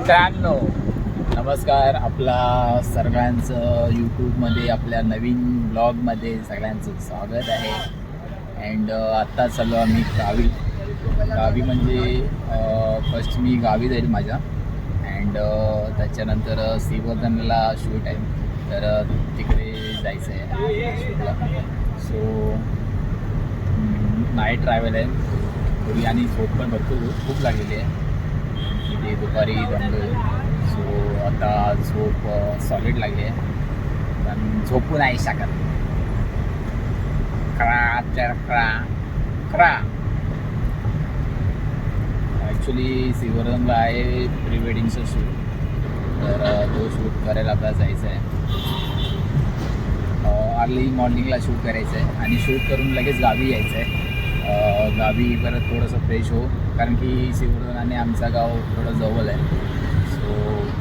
मित्रांनो नमस्कार. आपला सर्वांचं यूट्यूबमध्ये आपल्या नवीन ब्लॉगमध्ये सगळ्यांचं स्वागत आहे. अँड आत्ता चाललो आम्ही गावी म्हणजे फर्स्ट मी गावी जाईल माझ्या अँड त्याच्यानंतर श्रीवर्धनला शूट आहे तर तिकडे जायचं आहे शूटला. सो नाईट ट्रॅव्हल आहे थोडी आणि झोप पण भरपूर खूप लागलेली आहे इथे दुपारी दमलो. सो आता झोप सॉलिड लागली आहे पण झोपू नाही शकत. खरा ॲक्च्युली श्रीवर्धनला आहे प्री वेडिंगचं शूट तर तो शूट करायला आपल्याला जायचं आहे. अर्ली मॉर्निंगला शूट करायचं आहे आणि शूट करून लगेच गावी यायचं आहे. गावी परत थोडंसं फ्रेश हो कारण की श्रीवर्धन आणि आमचं गाव थोडं जवळ आहे. सो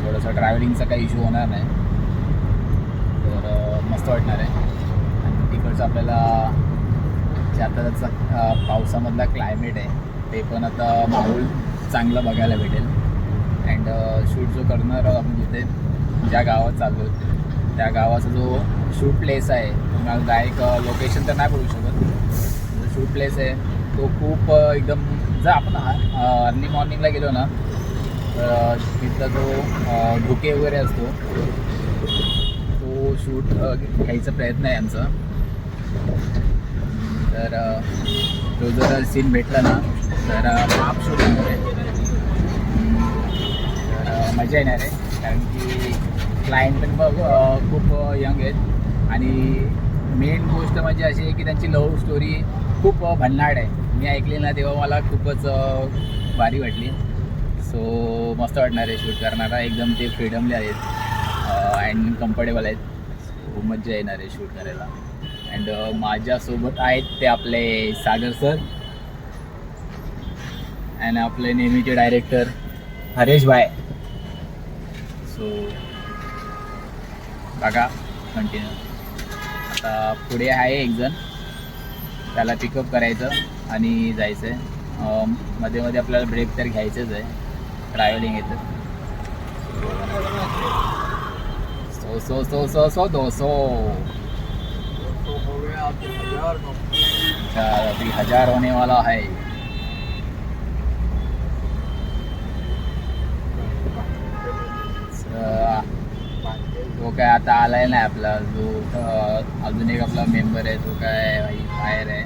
थोडंसं ट्रॅव्हलिंगचा काही इश्यू होणार नाही तर मस्त वाटणार आहे. आणि तिकडचं आपल्याला जे आताचा पावसामधला क्लायमेट आहे ते पण आता माहोल चांगलं बघायला भेटेल. अँड शूट जो करणार आपण जिथे ज्या गावात चाललो त्या गावाचा जो शूट प्लेस आहे तुम्हाला डायरेक्ट लोकेशन तर नाही बोलू शकत. जो शूट प्लेस आहे तो खूप एकदम जर आपण अर्ली मॉर्निंगला गेलो ना तर तिथला जो धुके वगैरे असतो तो शूट घ्यायचा प्रयत्न आहे आमचा. तर तो जर सीन भेटला ना तर हाफ शूट येणार आहे तर मजा येणार आहे कारण की क्लायंट पण बघ खूप यंग आहेत आणि मेन गोष्ट म्हणजे अशी आहे की त्यांची लव्ह स्टोरी खूप भन्नाट आहे. मी ऐकली ना तेव्हा मला खूपच भारी वाटली. सो मस्त वाटणार आहे शूट करणारा. एकदम ते फ्रीडमली आहेत अँड कम्फर्टेबल आहेत. सो मजा येणार आहे शूट करायला. अँड माझ्यासोबत आहेत ते आपले सागर सर अँड आपले नेहमीचे डायरेक्टर हरेश भाई. सो बघा कंटिन्यू. आता पुढे आहे एक जण त्याला पिकअप करायचं आणि जायचं आहे. मध्ये मध्ये आपल्याला ब्रेक तर घ्यायचंच आहे. ट्रॅव्हलिंग येतं. सो 200 अभी 1000 होने वाला है. तो काय आता आलाय नाही आपला जो अजून एक आपला मेंबर आहे तो काय बाहेर आहे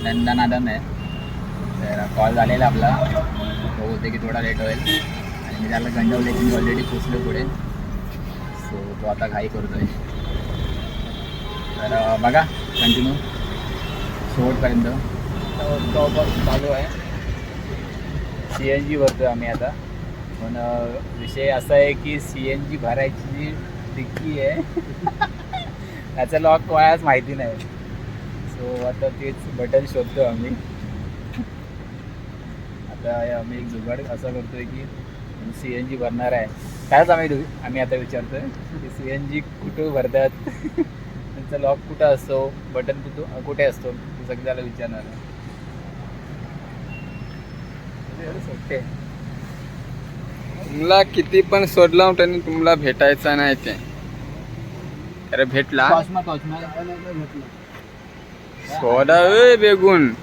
नंदनादन आहे. तर कॉल झालेला आपला तो बोलते की थोडा लेट होईल आणि मी त्याला गंडवले की मी ऑलरेडी पोचलो पुढे. सो तो आता घाई करतोय. तर बघा कंटिन्यू शेवटपर्यंत. चालू आहे CNG भरतो आम्ही आता. पण विषय असा आहे की CNG भरायची जी डिक्की आहे त्याचा लॉक कोणालाच माहिती नाही. सो आता तेच बटन शोधतो आम्ही. आता आम्ही एक जुगाड असा करतोय की CNG भरणार आहे त्याच आम्ही आता विचारतोय की CNG कुठं भरतात त्यांचा लॉक कुठं असतो बटन कुठे असतो ते सगळं त्याला विचारणार आहे. ओके तुम्हाला किती पण शोधला त्यांनी तुम्हाला भेटायचा नाही ते. अरे भेटला शोधा बेगून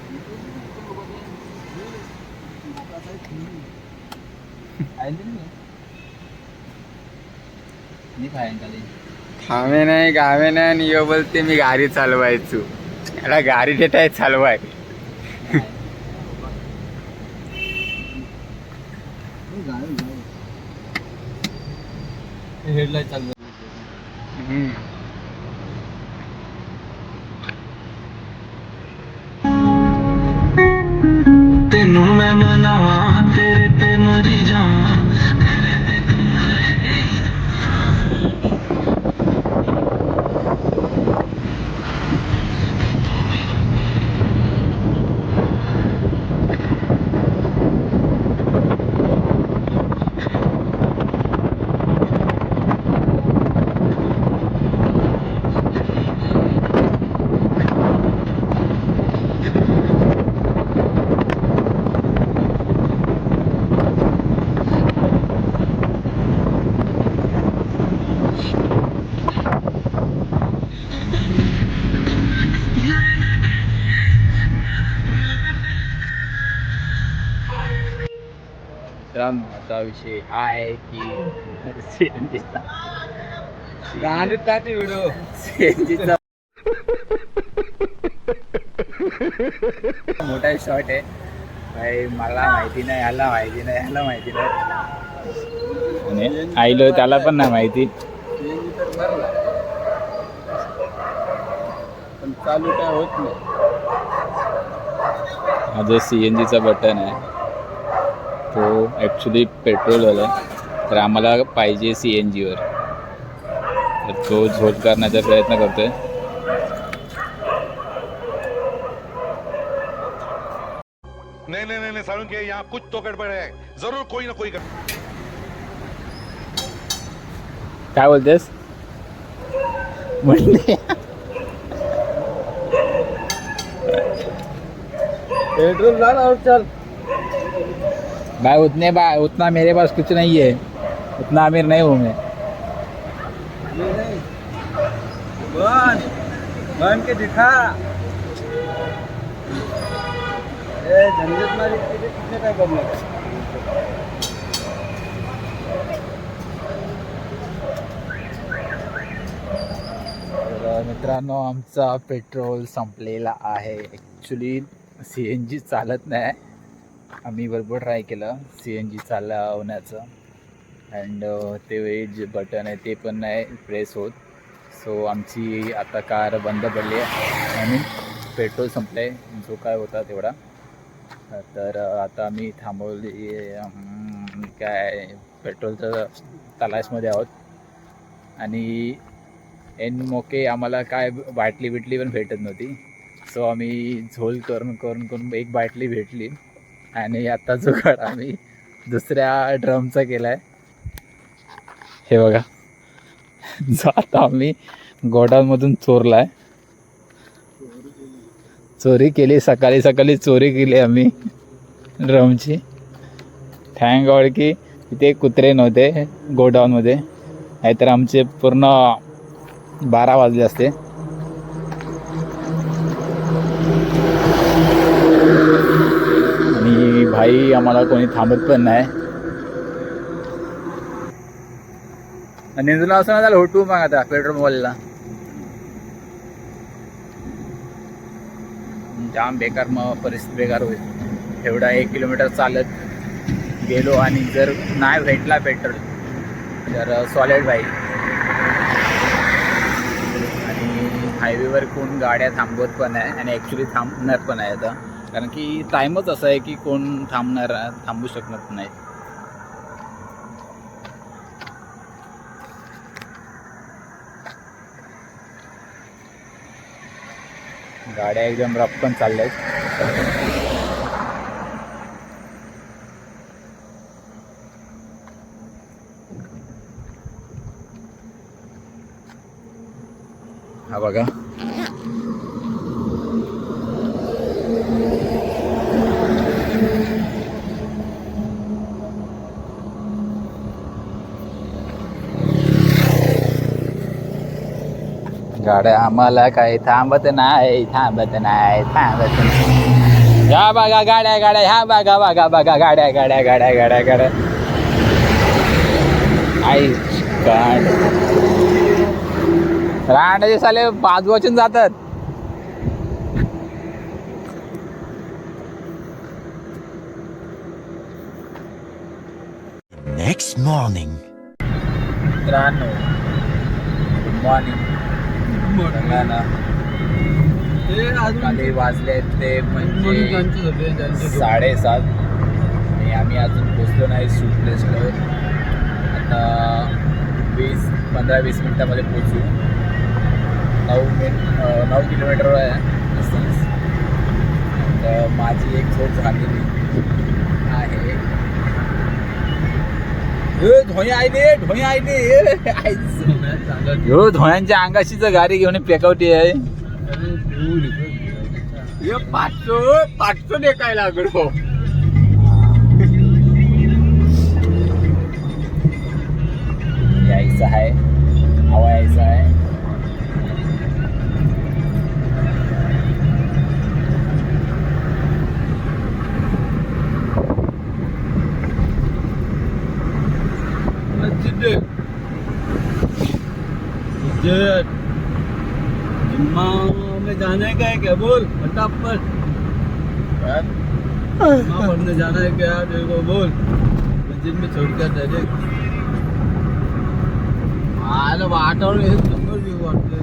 थांबे नाही गावे नाही आणि यो बोलते मी गाडी चालवायचो. याला गाडी देताय चालवाय. हेडलाईट चालू तेनू मैं मनावा तेरे पे मरी जावा. मित्रांचा विषय हा आहे की सीएनजीचा मोठा शॉट आहे भाई. मला माहिती नाही, ह्याला माहिती नाही, ह्याला माहिती नाही, आणि आईलो त्याला पण नाही माहिती. पण चालू काय होत नाही. हा जो CNGचा बटन आहे तो ॲक्च्युली पेट्रोलवाला आहे, तर आम्हाला पाहिजे CNGवर, तर तो झोप करण्याचा प्रयत्न करतोय. नहीं नहीं नहीं सारुण के यहाँ कुछ तो गड़बड़ है, जरूर कोई ना कोई काय बोलतेस म्हणले? पेट्रोल डाल और चल. भाई उतना मेरे पास कुछ नहीं है, उतना अमीर नहीं हूँ मैं. बन के दिखा. झंझट मारी कितने काय बनणार. तर मित्रांनो, आमचा पेट्रोल संपलेला आहे. ॲक्च्युली CNG चालत नाही. आम्ही भरपूर ट्राय केलं CNG चालवण्याचं, अँड ते जे बटन आहे ते पण नाही प्रेस होत. सो आमची आता कार बंद पडली आहे आणि पेट्रोल संपलं आहे, जो काय होता तेवढा. तर आता आम्ही थांबवली काय पेट्रोलचं तलाशमध्ये आहोत, आणि एन मोके आम्हाला काय बाटली बिटली पण भेटत नव्हती. सो आम्ही झोल करून एक बाटली भेटली, आणि आता जो काळ आम्ही दुसऱ्या ड्रमचा केला आहे. हे बघा, जो आता आम्ही गोडाऊनमधून चोरला आहे. चोरी केली, सकाळी चोरी केली आम्ही ड्रमची. थँक गॉड की तिथे कुत्रे नव्हते गोडाऊनमध्ये, नाहीतर आमचे पूर्ण 12 वाजले असते. आणि भाई आम्हाला कोणी थांबत पण नाही. आणि तुला असं नाही झालं होटू मग आता पेट्रोल मोबाईलला जाम बेकार, मग परिस्थिती बेकार होईल. एवढा 1 किलोमीटर चालत गेलो, आणि जर नाही भेटला पेट्रोल तर सॉलिड बाईक. आणि हायवेवर कोण गाड्या थांबवत पण आहे, आणि ॲक्च्युली थांबणार पण आहे आता, कारण की टाईमच असा आहे की कोण थांबू शकणार नाही. गाड्या एकदम रफ पण चालल्या आहेत. हा बघा, गाड्या आम्हाला काही थांबत नाही. ह्या बघा गाड्या, ह्या बघा गाड्या. आई गाड रांडाचे साले बाजूवाचून जातात. Next morning. मित्रांनो, गुड मॉर्निंग. खाली वाजले ते म्हणजे 7:30, आणि आम्ही अजून पोचलो नाही शूट प्लेसवर. आता 15-20 मिनटामध्ये पोचू. 9 किलोमीटर आहे डिस्टन्स. तर माझी एक झोप झालेली आहे. धोयांच्या अंगाशीच गाडी घेऊन पेकावटी आहे. 500 देखायला लागलो. यायचं आहे, हवा यायचं आहे. क्या बोल फटाफट वहाँ पढ़ने जाना है क्या तेरे को बोल जिम में छोड़ कर डायरेक्ट आलं वाटावर हे नंबर घेऊ वाटतं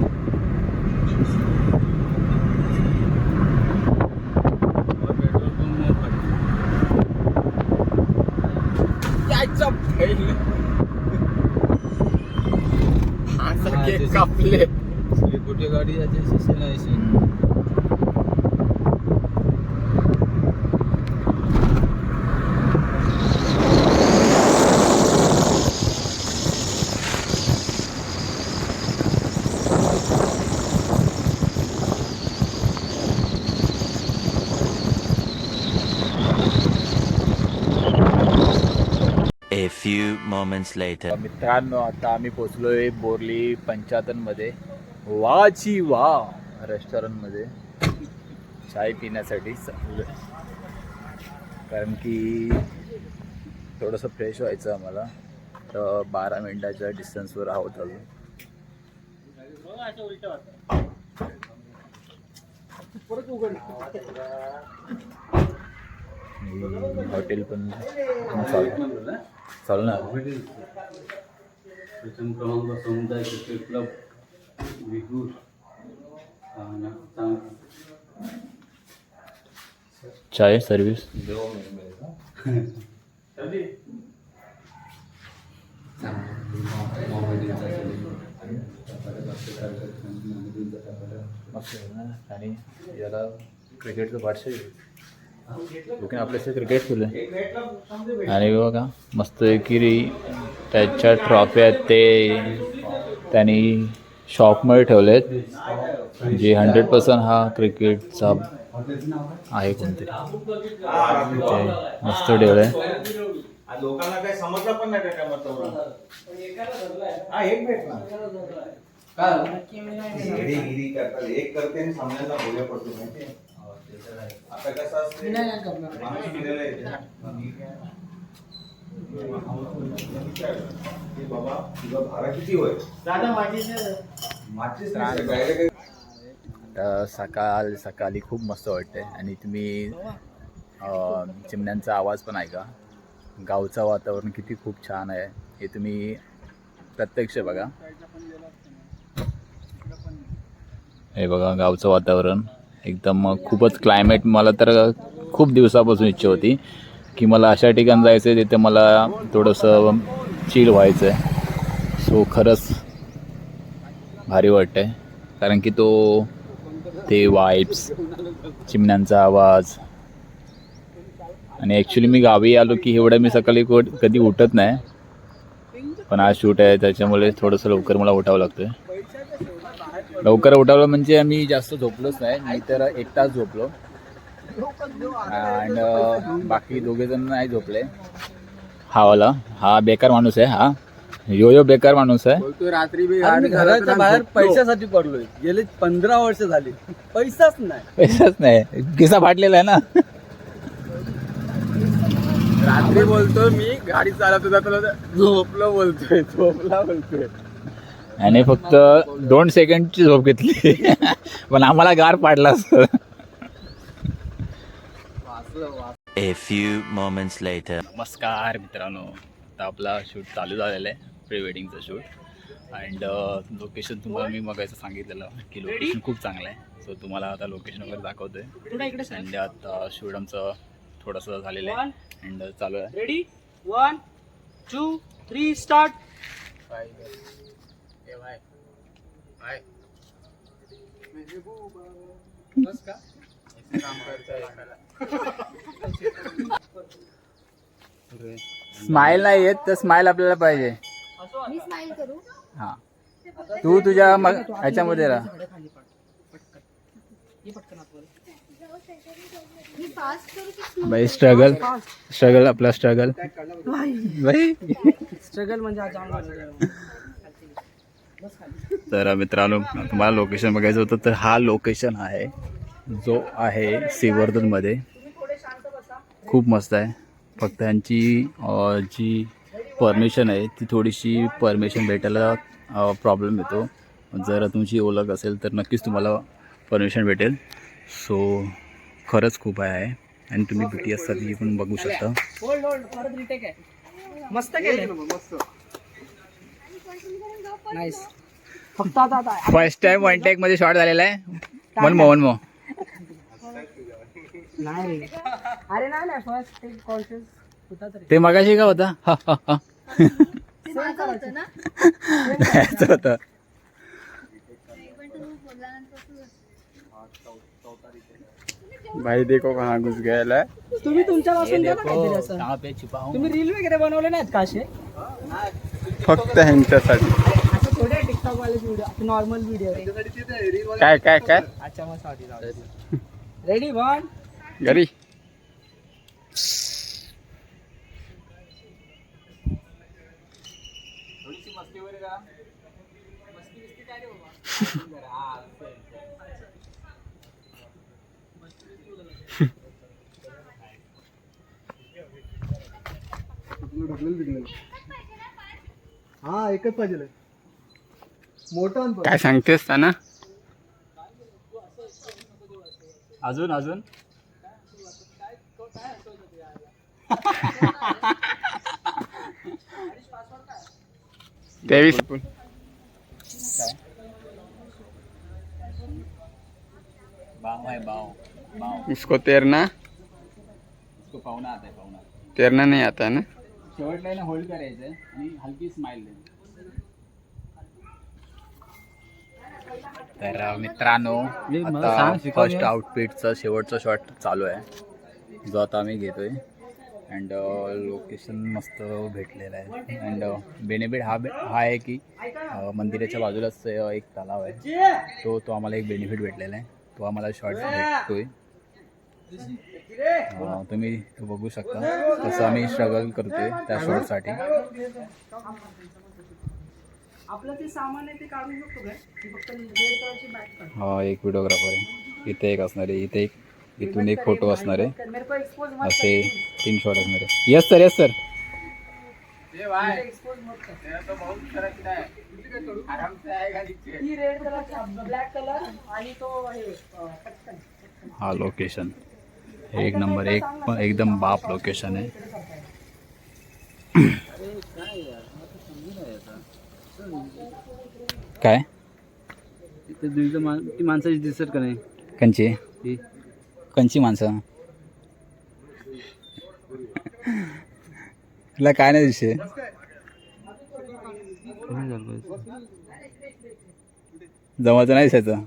पेट्रोल पंप यायचा फेल केक कापले. कुठे गाडी याची शिशी नाही A few moments later. मित्रांनो आता आम्ही पोचलोय बोरली पंचायतनमध्ये वाची वा रेस्टॉरंटमध्ये चाय पिण्यासाठी कारण की थोडंसं फ्रेश व्हायचं आम्हाला तर 12 मिनिटाच्या डिस्टन्सवर आहोत अजून. हॉटेल पण चालू ना प्रथम क्रमांक समुदाय क्रिकेट क्लब विहूर चाय सर्विस आणि याला क्रिकेटचं भाषा लोक आपल्याचं क्रिकेट फुलं आणि बघा मस्त की त्याच्या ट्रॉफ्या ते त्यांनी शॉपमध्ये ठेवलेत जे 100% हा क्रिकेटचा आहे कोणतरी ते मस्त ठेवलं आहे. लोकांना काही समजलं पण नाही हा एक भेटला गिरी करतात एक करते आणि सामन्याला बोल्या पडतो माहिती आता कसं असतं माणूस गेलेला आहे बाबा तुझा भाडा किती होय दादा माझीच सकाळी खूप मस्त वाटते आणि तुम्ही चिमण्यांचा आवाज पण ऐका. गावचं वातावरण किती खूप छान आहे हे तुम्ही प्रत्यक्ष बघा. हे बघा गावचं वातावरण एकदम खूपच क्लायमेट. मला तर खूप दिवसापासून इच्छा होती की मला अशा ठिकाणी जायचं आहे तिथे मला थोडंसं चिल व्हायचं आहे. सो खरंच भारी वाटतं आहे कारण की ते वाईब्स चिमण्यांचा आवाज आणि ॲक्च्युली मी गावी आलो की एवढं मी सकाळी कधी उठत नाही पण आज शूट आहे त्याच्यामुळे थोडंसं लवकर मला उठावं लागतं. लवकर उठावलं म्हणजे आम्ही जास्त झोपलोच नाही मी तर 1 तास झोपलो अँड बाकी दोघेजण नाही झोपले. हा बेकार माणूस आहे. हा यो बेकार माणूस आहे. रात्री घराच्या बाहेर पैशासाठी पडलोय गेले 15 वर्ष झाली पैसाच नाही किस्सा फाटलेला आहे ना. रात्री बोलतो मी गाडी चालवतो जातो झोपला बोलतोय आणि फक्त 2 सेकंडची झोप घेतली पण आम्हाला गार पाडला असतं. A few moments later. नमस्कार मित्रांनो, आता आपला शूट चालू झालेला आहे प्री वेडिंगचं शूट अँड लोकेशन तुम्हाला मी बघायचं सांगितलेलं की लोकेशन खूप चांगलं आहे. सो तुम्हाला आता लोकेशन वगैरे दाखवतोय अँड आता शूट आमचं थोडंसं झालेलं आहे अँड चालू आहे. Ready 1 2 3 start. स्माइल नाही येत तर स्माइल आपल्याला पाहिजे. मी स्माइल करू. हां तू तुझ्या ह्याच्यामध्ये राहा. मी फास्ट करू की बाई स्ट्रगल आपला स्ट्रगल बाई स्ट्रगल म्हणजे आज तर मित्रांनो तुम्हाला लोकेशन बघायचं होतं तर हा लोकेशन आहे जो आहे श्रीवर्धनमध्ये. खूप मस्त आहे. फक्त त्यांची जी परमिशन आहे ती थोडीशी परमिशन भेटायला प्रॉब्लेम येतो. जर तुमची ओळख असेल तर नक्कीच तुम्हाला परमिशन भेटेल. सो खरंच खूप आहे आणि तुम्ही बी टी एससाठी पण बघू शकता. होल्ड होल्ड परत रिटेक आहे. मस्त केलं. नाईस. फक्त आता फर्स्ट टाइम वन टेक मध्ये शॉट झालेला आहे. वन मो नाही रे. अरे नाही फर्स्ट टेक कॉन्शियस होता तरी. ते मगाशी का होता? ते माझं होतं ना. त्याचं होतं. पण तू बोलल्यानंतर भाई देखो कहाँ घुस गया. तुम्ही तुमच्या पासून द्या ना काहीतरी असं. कहाँ पे छिपा हूं? तुम्ही रील वगैरे बनवले नाहीत का असे? फक्त ह्यांच्यासाठी. असं थोडे टिकटॉक वाले व्हिडिओ नॉर्मल व्हिडिओ. काय काय काय अच्छा मग साठी रेडी वन. घरी हा एकच पाहिजे मोठा आणि काय सांगतेस ना. अजून अजून तेवीस बाव आहे बाव. इसको तैरना इसको पाहुणा आता आहे पाहुणा. तैरना नहीं आता है ना. शेवट लाईन होल्ड करायचं आणि हलकी स्माइल द्यायची. तर मित्रांनो आता फर्स्ट आउटफिटचा शेवटचा शॉट चालू आहे जो आता आम्ही घेतोय. अँड लोकेशन मस्त भेटलेलं आहे. अँड बेनिफिट हा आहे की मंदिराच्या बाजूलाच एक तलाव आहे. तो आम्हाला एक बेनिफिट भेटलेला आहे. तो आम्हाला शॉट भेटतोय. तुम्ही तो बघू शकता तसं आम्ही स्ट्रगल करतोय त्या शॉटसाठी. आपलं ते सामान आहे ते काढू शकतो काय? फक्त रेड कलरची बॅग काढ. हा एक व्हिडिओग्राफर आहे. इथे एक असणार आहे. इथे एक इथून एक फोटो असणार आहे. मेरे को एक्सपोज मत असे 3 शॉट असणार आहे. Yes sir yes sir. Expose मत कर. ही रेड कलरचा ब्लॅक कलर आणि तो हे पटकन. हा लोकेशन एक नंबर एकदम बाप लोकेशन आहे. काय ती माणसाची दिसत का नाही. कंची माणसं तुला काय नाही दिसते. जमाचं नाही त्याचं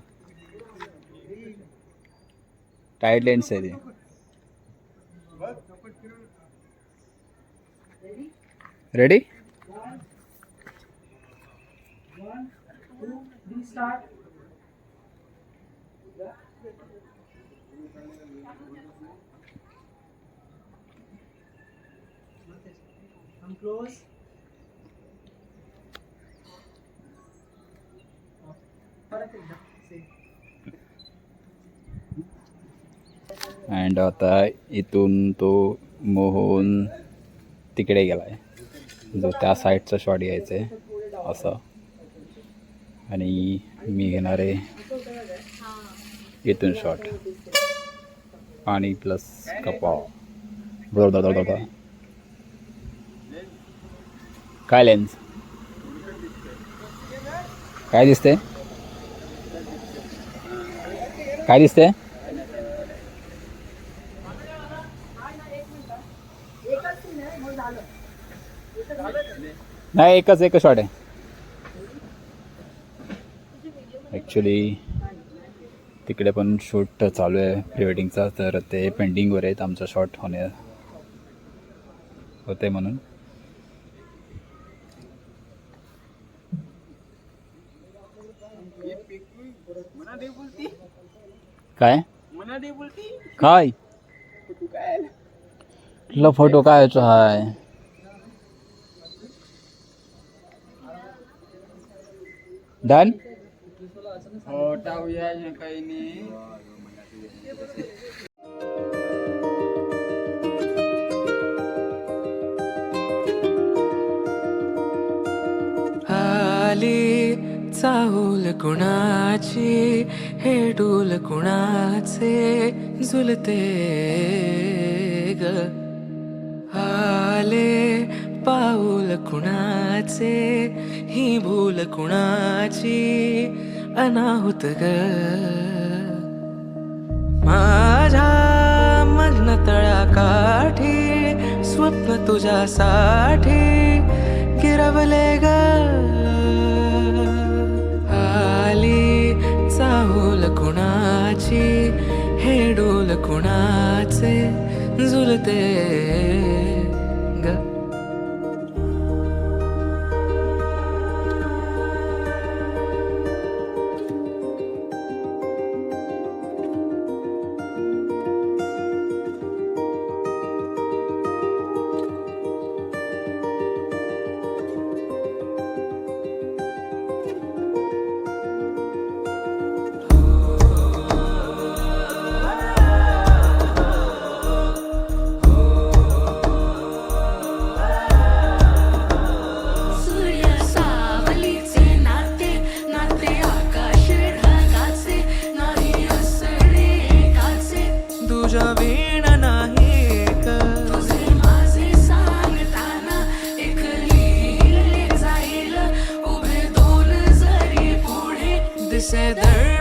टाईट लेन्स आहे ती. Ready start. Come close. परत एकदा. अँड आता इथून तो मोहन तिकडे गेला आहे. जो त्या साईडचा शॉट घ्यायचा आहे असं. आणि मी घेणार आहे इथून शॉट आणि प्लस कपाव. बरोबर काय लेन्स काय दिसते काय दिसते. नाही एकच शॉट आहे ॲक्च्युली. तिकडे पण शूट चालू आहे प्री वेडिंगचा. तर ते पेंडिंगवर आहेत आमचा शॉट होते म्हणून. काय काय तुला फोटो काय हाय. डन. काही नाही. आली चाहूल कुणाची हे डूल कुणाचे झुलते ग आले पाऊल कुणाचे ही भूल कुणाची अनाहुत ग माझ्या मन तळाकाठी स्वप्न तुझ्यासाठी गिरवले ग आली चाहूल कुणाची हे डोल कुणाचे झुलते ग तुझ्या वीण नाही ग तुझे माझे सांगताना एक लिहिले जाईल उभे दोन जरी पुढे दिसे दर